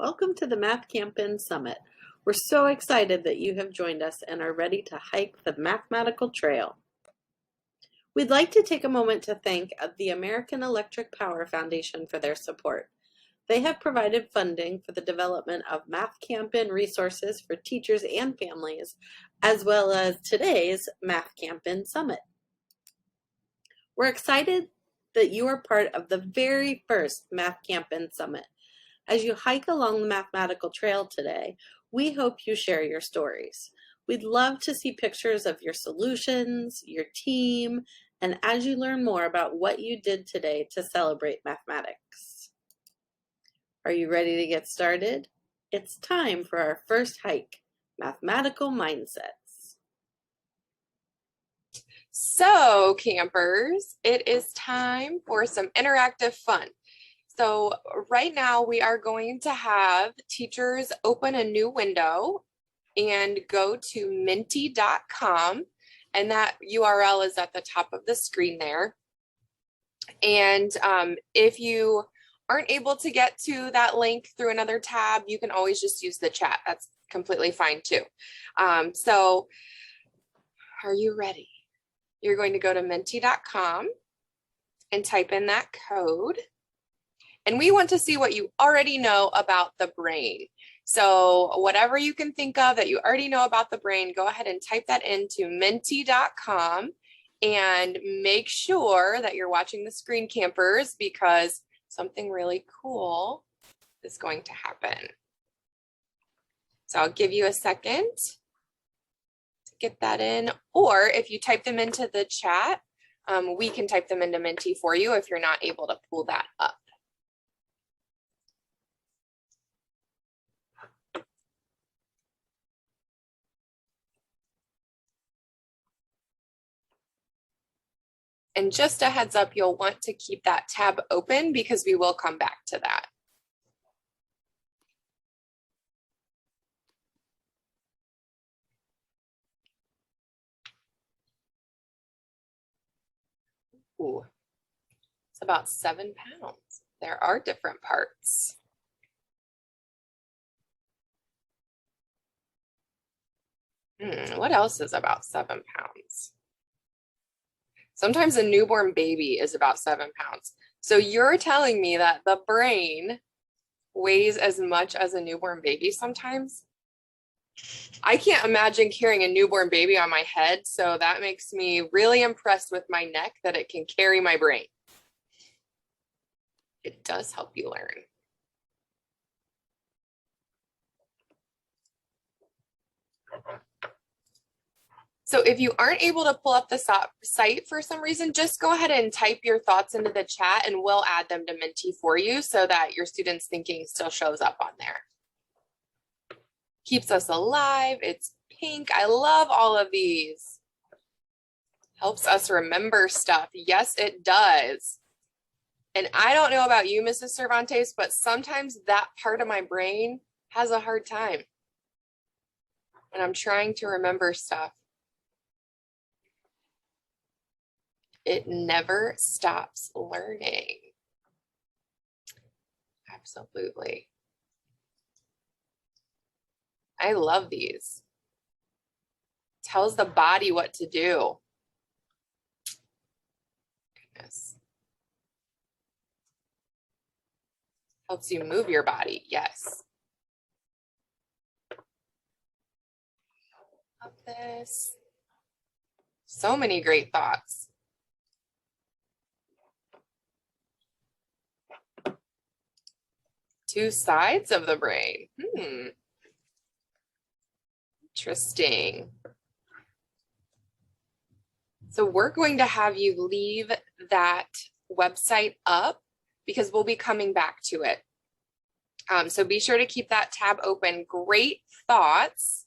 Welcome to the Math Camp-In Summit. We're so excited that you have joined us and are ready to hike the mathematical trail. We'd like to take a moment to thank the American Electric Power Foundation for their support. They have provided funding for the development of Math Camp-In resources for teachers and families, as well as today's Math Camp-In Summit. We're excited that you are part of the very first Math Camp-In Summit. As you hike along the mathematical trail today, we hope you share your stories. We'd love to see pictures of your solutions, your team, and as you learn more about what you did today to celebrate mathematics. Are you ready to get started? It's time for our first hike, Mathematical Mindsets. So, campers, it is time for some interactive fun. So right now we are going to have teachers open a new window and go to menti.com, and that URL is at the top of the screen there. And if you aren't able to get to that link through another tab, you can always just use the chat. That's completely fine too. So are you ready? You're going to go to menti.com and type in that code. And we want to see what you already know about the brain. So whatever you can think of that you already know about the brain, go ahead and type that into menti.com and make sure that you're watching the screen, campers, because something really cool is going to happen. So I'll give you a second to get that in, or if you type them into the chat, we can type them into Menti for you if you're not able to pull that up. And just a heads up, you'll want to keep that tab open because we will come back to that. Ooh, it's about 7 pounds. There are different parts. What else is about 7 pounds? Sometimes a newborn baby is about 7 pounds. So you're telling me that the brain weighs as much as a newborn baby sometimes? I can't imagine carrying a newborn baby on my head, so that makes me really impressed with my neck that it can carry my brain. It does help you learn. So if you aren't able to pull up the site for some reason, just go ahead and type your thoughts into the chat and we'll add them to Menti for you so that your students' thinking still shows up on there. Keeps us alive. It's pink. I love all of these. Helps us remember stuff. Yes, it does. And I don't know about you, Mrs. Cervantes, but sometimes that part of my brain has a hard time when I'm trying to remember stuff. It never stops learning. Absolutely. I love these. Tells the body what to do. Goodness. Helps you move your body. Yes. Love this. So many great thoughts. Two sides of the brain. Interesting. So we're going to have you leave that website up because we'll be coming back to it. So be sure to keep that tab open. Great thoughts.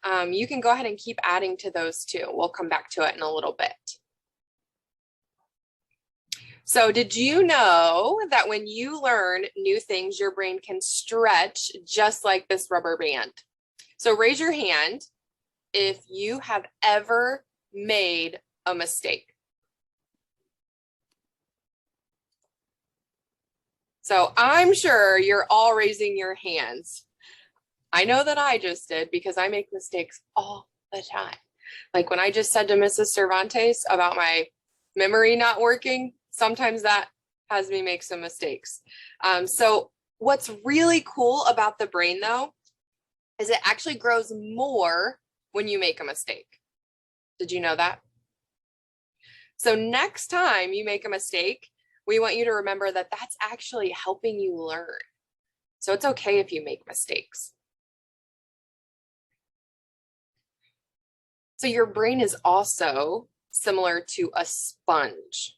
You can go ahead and keep adding to those too. We'll come back to it in a little bit. So did you know that when you learn new things, your brain can stretch just like this rubber band? So raise your hand if you have ever made a mistake. So I'm sure you're all raising your hands. I know that I just did because I make mistakes all the time. Like when I just said to Mrs. Cervantes about my memory not working, sometimes that has me make some mistakes. So what's really cool about the brain though, is it actually grows more when you make a mistake. Did you know that? So next time you make a mistake, we want you to remember that that's actually helping you learn. So it's okay if you make mistakes. So your brain is also similar to a sponge.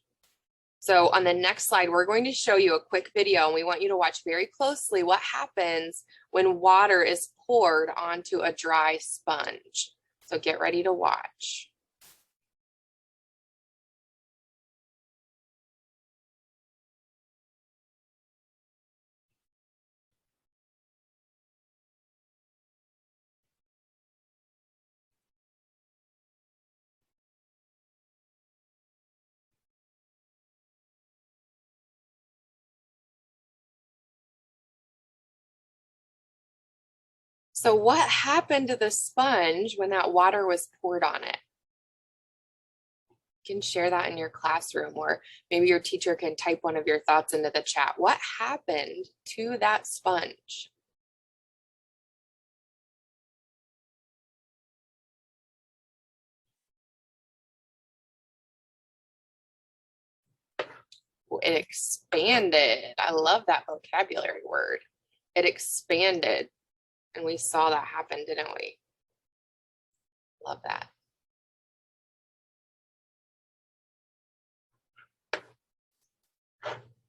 So on the next slide, we're going to show you a quick video and we want you to watch very closely what happens when water is poured onto a dry sponge. So get ready to watch. So what happened to the sponge when that water was poured on it? You can share that in your classroom, or maybe your teacher can type one of your thoughts into the chat. What happened to that sponge? It expanded. I love that vocabulary word. It expanded. And we saw that happen, didn't we? Love that.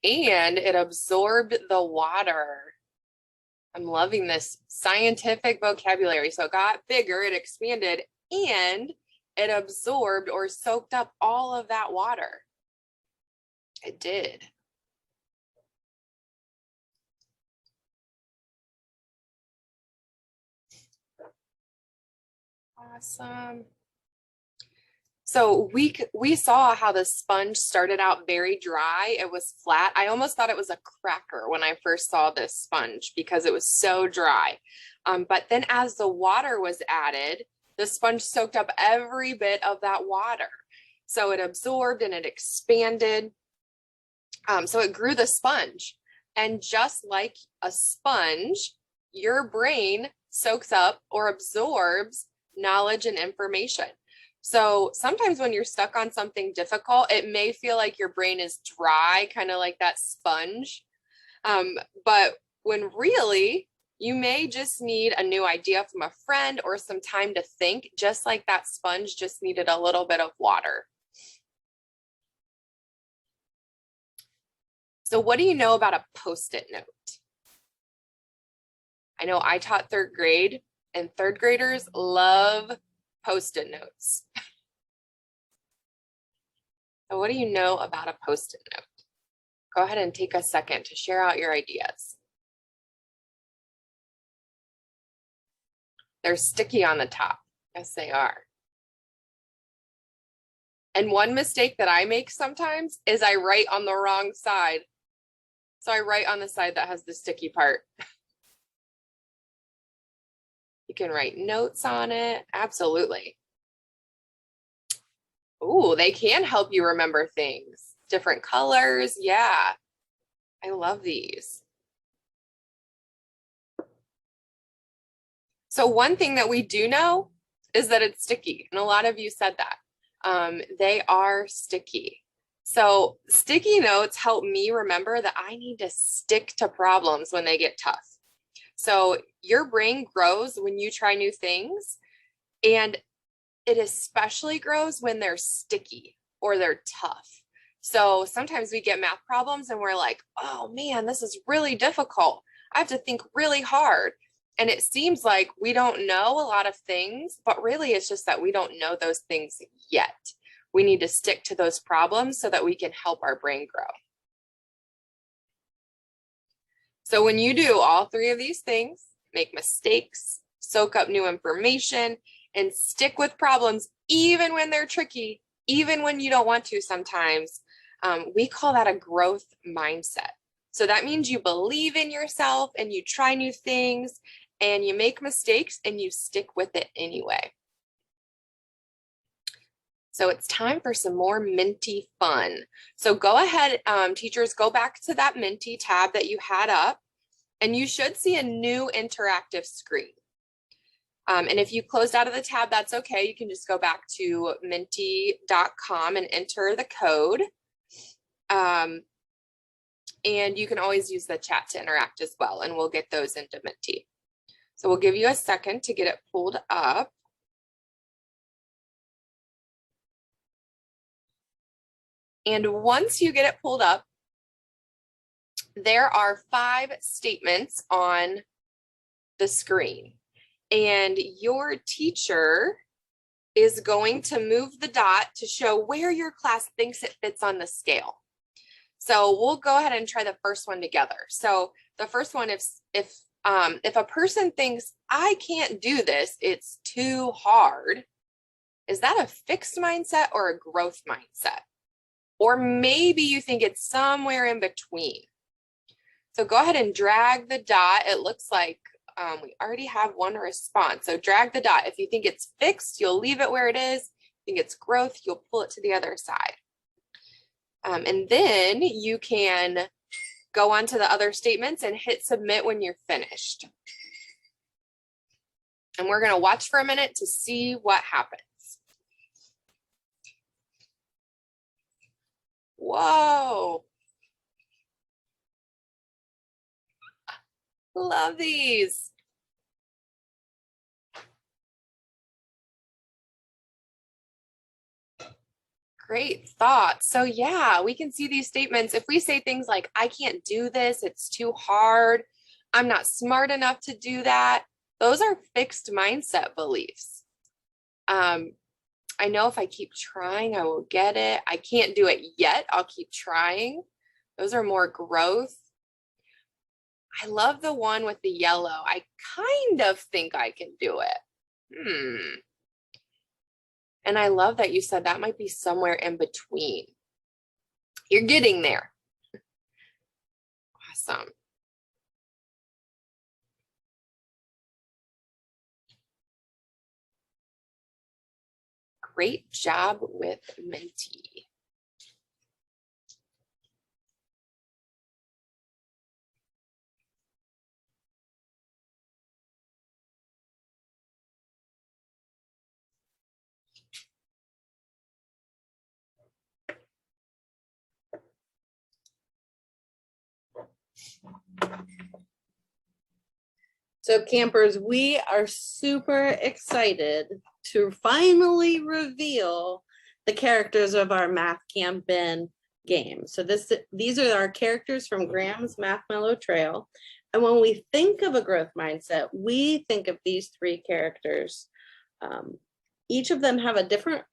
And it absorbed the water. I'm loving this scientific vocabulary. So it got bigger, it expanded, and it absorbed or soaked up all of that water. It did. Awesome. So we saw how the sponge started out very dry. It was flat. I almost thought it was a cracker when I first saw this sponge because it was so dry. But then as the water was added, the sponge soaked up every bit of that water. So it absorbed and it expanded. So it grew the sponge. And just like a sponge, your brain soaks up or absorbs knowledge and information. So sometimes when you're stuck on something difficult, it may feel like your brain is dry, kind of like that sponge. But when really, you may just need a new idea from a friend or some time to think, just like that sponge just needed a little bit of water. So what do you know about a Post-it note? I know I taught third grade, and third graders love Post-it notes. So what do you know about a Post-it note? Go ahead and take a second to share out your ideas. They're sticky on the top. Yes, they are. And one mistake that I make sometimes is I write on the wrong side. So I write on the side that has the sticky part. You can write notes on it. Absolutely. Ooh, they can help you remember things. Different colors. Yeah. I love these. So one thing that we do know is that it's sticky. And a lot of you said that. They are sticky. So sticky notes help me remember that I need to stick to problems when they get tough. So your brain grows when you try new things, and it especially grows when they're sticky or they're tough. So sometimes we get math problems and we're like, oh man, this is really difficult. I have to think really hard. And it seems like we don't know a lot of things, but really it's just that we don't know those things yet. We need to stick to those problems so that we can help our brain grow. So when you do all three of these things, make mistakes, soak up new information, and stick with problems, even when they're tricky, even when you don't want to sometimes, we call that a growth mindset. So that means you believe in yourself and you try new things and you make mistakes and you stick with it anyway. So it's time for some more Menti fun. So go ahead, teachers, go back to that Menti tab that you had up, and you should see a new interactive screen. And if you closed out of the tab, that's okay. You can just go back to menti.com and enter the code. And you can always use the chat to interact as well, and we'll get those into Menti. So we'll give you a second to get it pulled up. And once you get it pulled up, there are 5 statements on the screen. And your teacher is going to move the dot to show where your class thinks it fits on the scale. So we'll go ahead and try the first one together. So the first one, if a person thinks, I can't do this, it's too hard, is that a fixed mindset or a growth mindset? Or maybe you think it's somewhere in between. So go ahead and drag the dot. It looks like we already have one response. So drag the dot. If you think it's fixed, you'll leave it where it is. If you think it's growth, you'll pull it to the other side. And then you can go on to the other statements and hit submit when you're finished. And we're going to watch for a minute to see what happens. Whoa. Love these. Great thoughts. So yeah, we can see these statements. If we say things like, I can't do this, it's too hard, I'm not smart enough to do that, those are fixed mindset beliefs. I know if I keep trying, I will get it. I can't do it yet, I'll keep trying. Those are more growth. I love the one with the yellow. I kind of think I can do it. And I love that you said that might be somewhere in between. You're getting there. Awesome. Great job with Menti. So campers, we are super excited to finally reveal the characters of our Math Camp In game. So these are our characters from Graham's Mathmallow Trail. And when we think of a growth mindset, we think of these 3 characters. Each of them has a different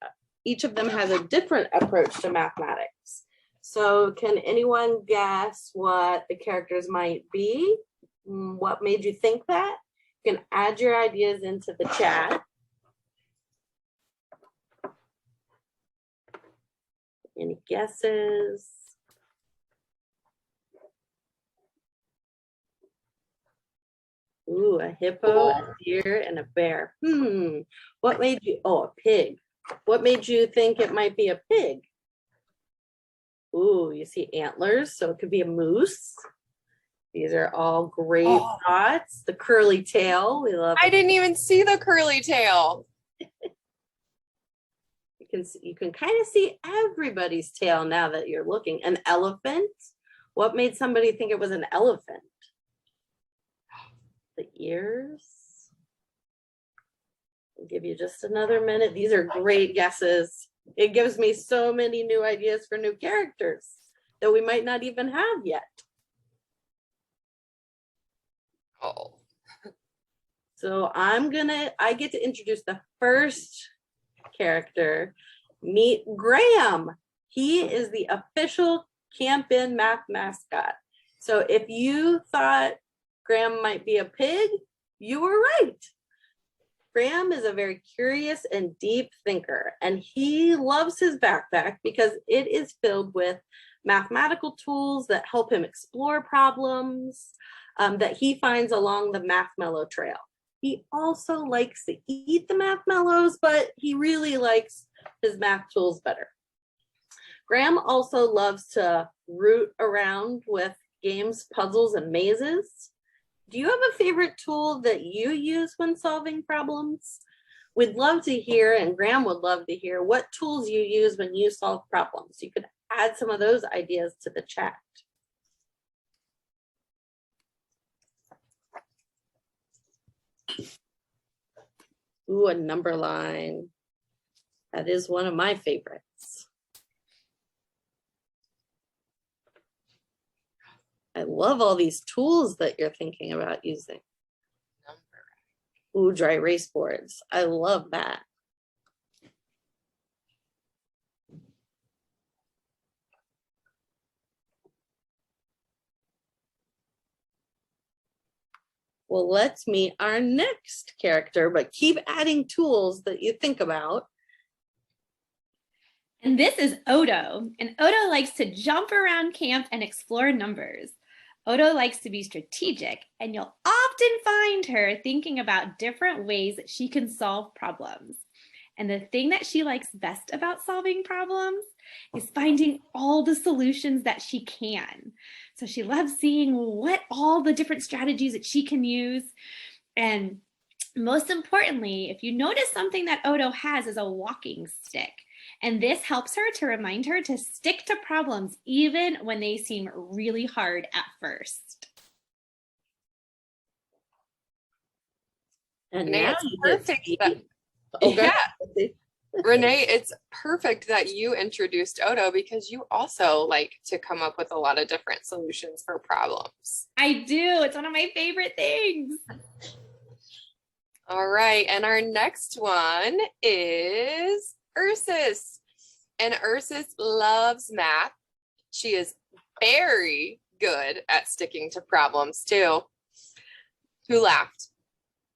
approach to mathematics. So can anyone guess what the characters might be? What made you think that? You can add your ideas into the chat. Any guesses? Ooh, a hippo, a deer, and a bear. What made you, a pig. What made you think it might be a pig? Ooh, you see antlers, so it could be a moose. These are all great thoughts. The curly tail, we love. I didn't even see the curly tail. You can kind of see everybody's tail now that you're looking. An elephant. What made somebody think it was an elephant? The ears. I'll give you just another minute. These are great guesses. It gives me so many new ideas for new characters that we might not even have yet. Oh. So I get to introduce the first character. Meet Graham. He is the official Camp In Math mascot. So if you thought Graham might be a pig, you were right. Graham is a very curious and deep thinker, and he loves his backpack because it is filled with mathematical tools that help him explore problems that he finds along the Mathmellow Trail. He also likes to eat the Mathmellows, but he really likes his math tools better. Graham also loves to root around with games, puzzles, and mazes. Do you have a favorite tool that you use when solving problems? We'd love to hear, and Graham would love to hear, what tools you use when you solve problems. You could add some of those ideas to the chat. Ooh, a number line. That is one of my favorites. I love all these tools that you're thinking about using. Ooh, dry erase boards. I love that. Well, let's meet our next character, but keep adding tools that you think about. And this is Odo. And Odo likes to jump around camp and explore numbers. Odo likes to be strategic, and you'll often find her thinking about different ways that she can solve problems. And the thing that she likes best about solving problems is finding all the solutions that she can. So she loves seeing what all the different strategies that she can use. And most importantly, if you notice, something that Odo has is a walking stick. And this helps her to remind her to stick to problems even when they seem really hard at first. And Renee, now it's you get to perfect see. that- Okay. Yeah. Renee, it's perfect that you introduced Odo because you also like to come up with a lot of different solutions for problems. I do. It's one of my favorite things. All right, and our next one is Ursus. And Ursus loves math. She is very good at sticking to problems too. Who laughed?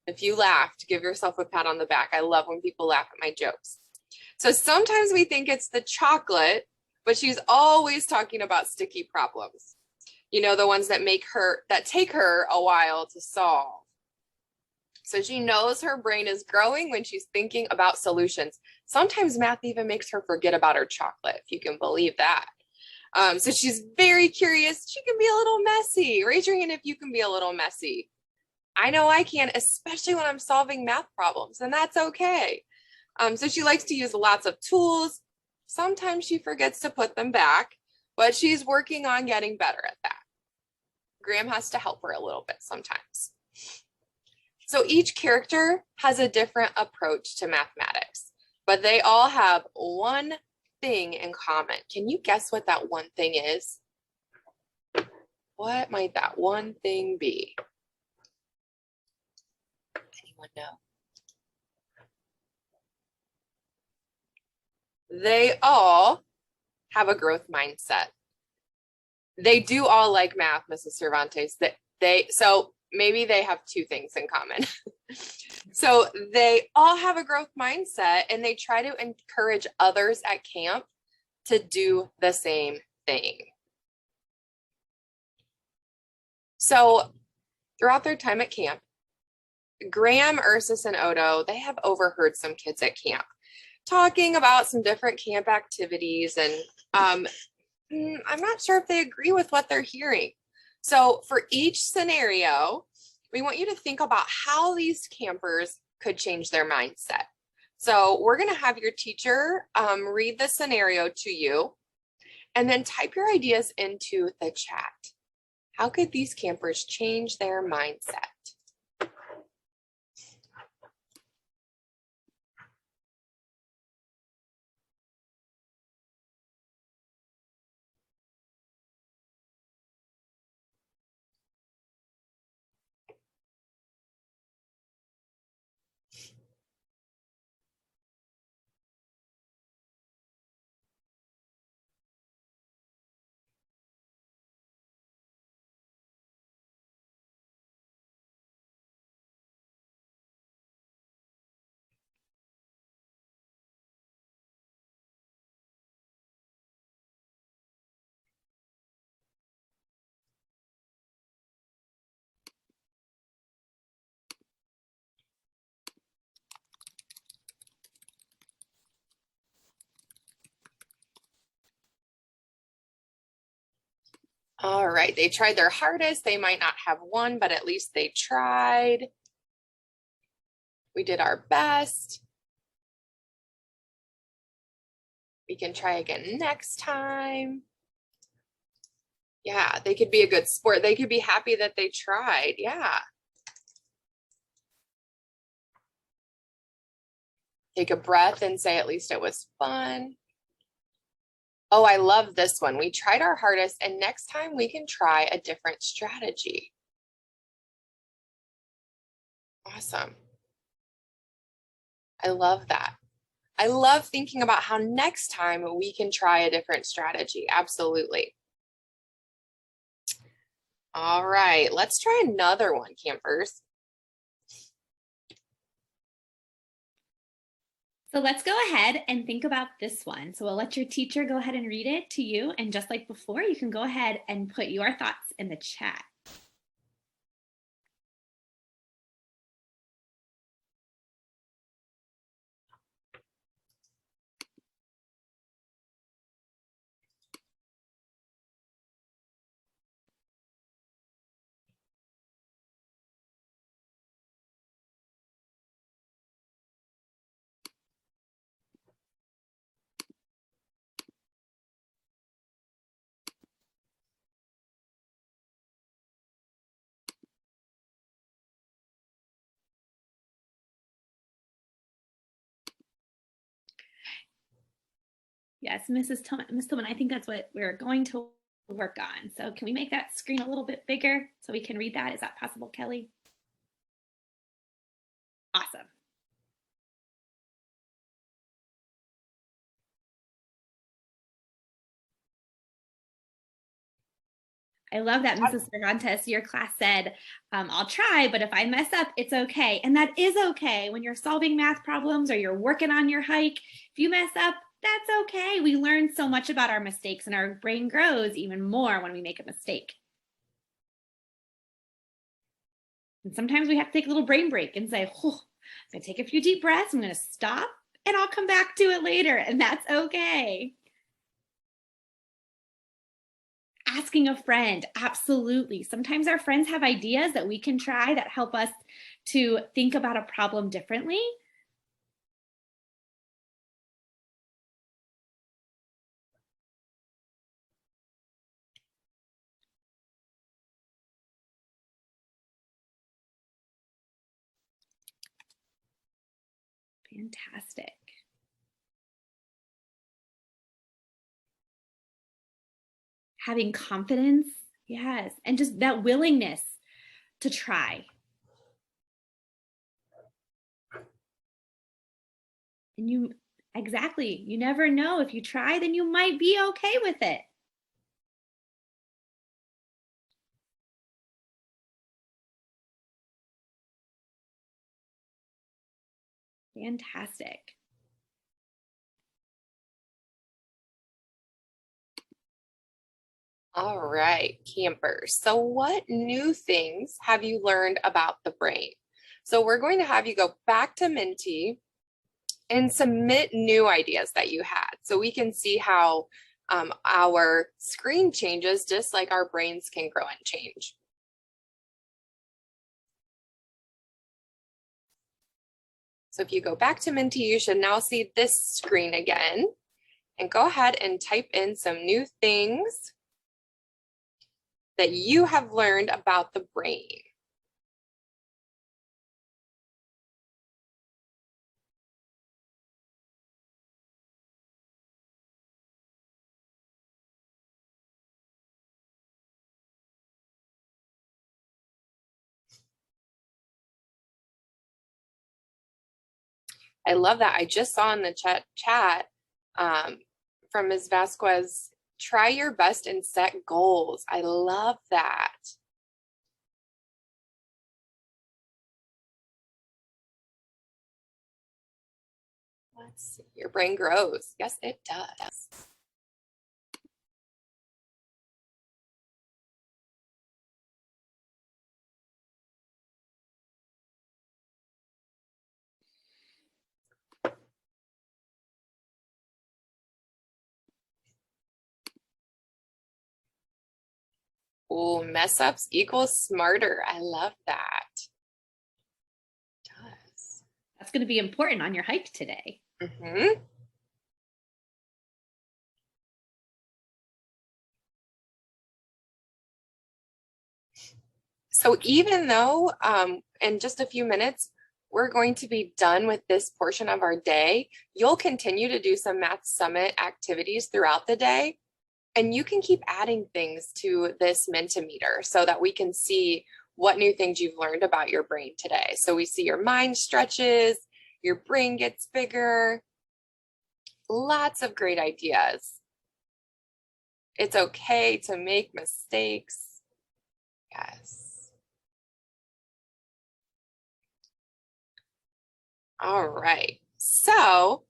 If you laughed, give yourself a pat on the back. I love when people laugh at my jokes. So sometimes we think it's the chocolate, but she's always talking about sticky problems. You know, the ones that take her a while to solve. So she knows her brain is growing when she's thinking about solutions. Sometimes math even makes her forget about her chocolate, if you can believe that. So she's very curious. She can be a little messy. Raise your hand if you can be a little messy. I know I can, especially when I'm solving math problems, and that's okay. So she likes to use lots of tools. Sometimes she forgets to put them back, but she's working on getting better at that. Graham has to help her a little bit sometimes. So each character has a different approach to mathematics, but they all have one thing in common. Can you guess what that one thing is? What might that one thing be? Anyone know? They all have a growth mindset. They do all like math, Mrs. Cervantes. So maybe they have two things in common. So they all have a growth mindset, and they try to encourage others at camp to do the same thing. So throughout their time at camp, Graham, Ursus, and Odo, they have overheard some kids at camp talking about some different camp activities, and I'm not sure if they agree with what they're hearing. So for each scenario, we want you to think about how these campers could change their mindset. So we're going to have your teacher read the scenario to you, and then type your ideas into the chat. How could these campers change their mindset? All right, they tried their hardest. They might not have won, but at least they tried. We did our best. We can try again next time. Yeah, they could be a good sport. They could be happy that they tried. Yeah. Take a breath and say, at least it was fun. Oh, I love this one. We tried our hardest, and next time we can try a different strategy. Awesome. I love that. I love thinking about how next time we can try a different strategy. Absolutely. All right, let's try another one, campers. So let's go ahead and think about this one. So we'll let your teacher go ahead and read it to you. And just like before, you can go ahead and put your thoughts in the chat. Yes, Miss Tillman, I think that's what we're going to work on. So can we make that screen a little bit bigger so we can read that? Is that possible, Kelly? Awesome. I love that, Mrs. Cervantes. Your class said, I'll try, but if I mess up, it's okay. And that is okay. When you're solving math problems or you're working on your hike, if you mess up, that's okay. We learn so much about our mistakes, and our brain grows even more when we make a mistake. And sometimes we have to take a little brain break and say, oh, I'm gonna take a few deep breaths. I'm gonna stop and I'll come back to it later. And that's okay. Asking a friend, absolutely. Sometimes our friends have ideas that we can try that help us to think about a problem differently. Fantastic. Having confidence, yes, and just that willingness to try. And you never know. If you try, then you might be okay with it. Fantastic. All right, campers. So what new things have you learned about the brain? So we're going to have you go back to Menti and submit new ideas that you had so we can see how our screen changes just like our brains can grow and change. So if you go back to Menti, you should now see this screen again, and go ahead and type in some new things that you have learned about the brain. I love that. I just saw in the chat from Ms. Vasquez, try your best and set goals. I love that. Let's see, your brain grows. Yes, it does. Oh, mess ups equals smarter. I love that. Does. That's going to be important on your hike today. Mm-hmm. So even though in just a few minutes, we're going to be done with this portion of our day, you'll continue to do some Math Summit activities throughout the day. And you can keep adding things to this Mentimeter so that we can see what new things you've learned about your brain today. So we see your mind stretches, your brain gets bigger, lots of great ideas. It's okay to make mistakes. Yes. All right. So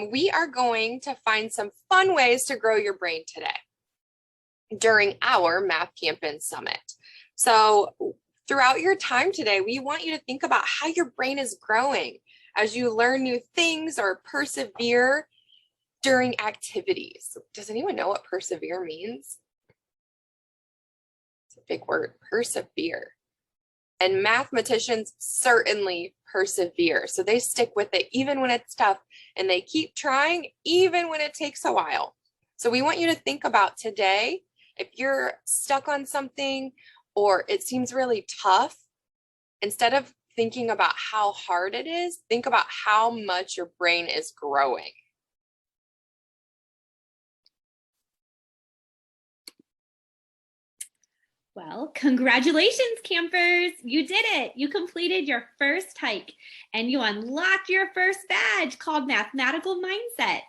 we are going to find some fun ways to grow your brain today during our Math Campin' Summit. So throughout your time today, we want you to think about how your brain is growing as you learn new things or persevere during activities. Does anyone know what persevere means? It's a big word, persevere. And mathematicians certainly persevere. So they stick with it even when it's tough, and they keep trying even when it takes a while. So we want you to think about today, if you're stuck on something or it seems really tough, instead of thinking about how hard it is, think about how much your brain is growing. Well, congratulations, campers. You did it. You completed your first hike and you unlocked your first badge called Mathematical Mindsets.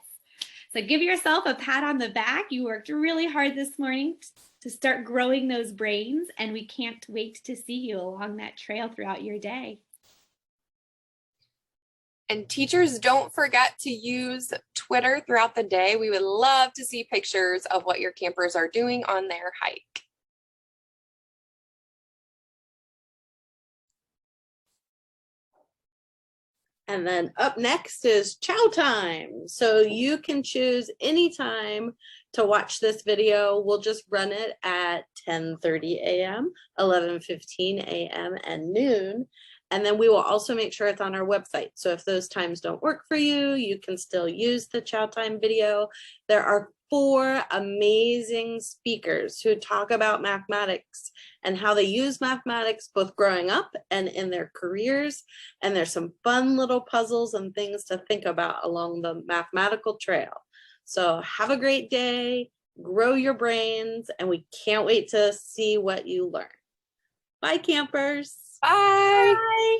So give yourself a pat on the back. You worked really hard this morning to start growing those brains, and we can't wait to see you along that trail throughout your day. And teachers, don't forget to use Twitter throughout the day. We would love to see pictures of what your campers are doing on their hike. And then up next is chow time. So you can choose any time to watch this video. We'll just run it at 10:30 a.m., 11:15 a.m., and noon. And then we will also make sure it's on our website. So if those times don't work for you, you can still use the chow time video. There are 4 amazing speakers who talk about mathematics and how they use mathematics both growing up and in their careers. And there's some fun little puzzles and things to think about along the mathematical trail. So have a great day, grow your brains, and we can't wait to see what you learn. Bye, campers. Bye. Bye.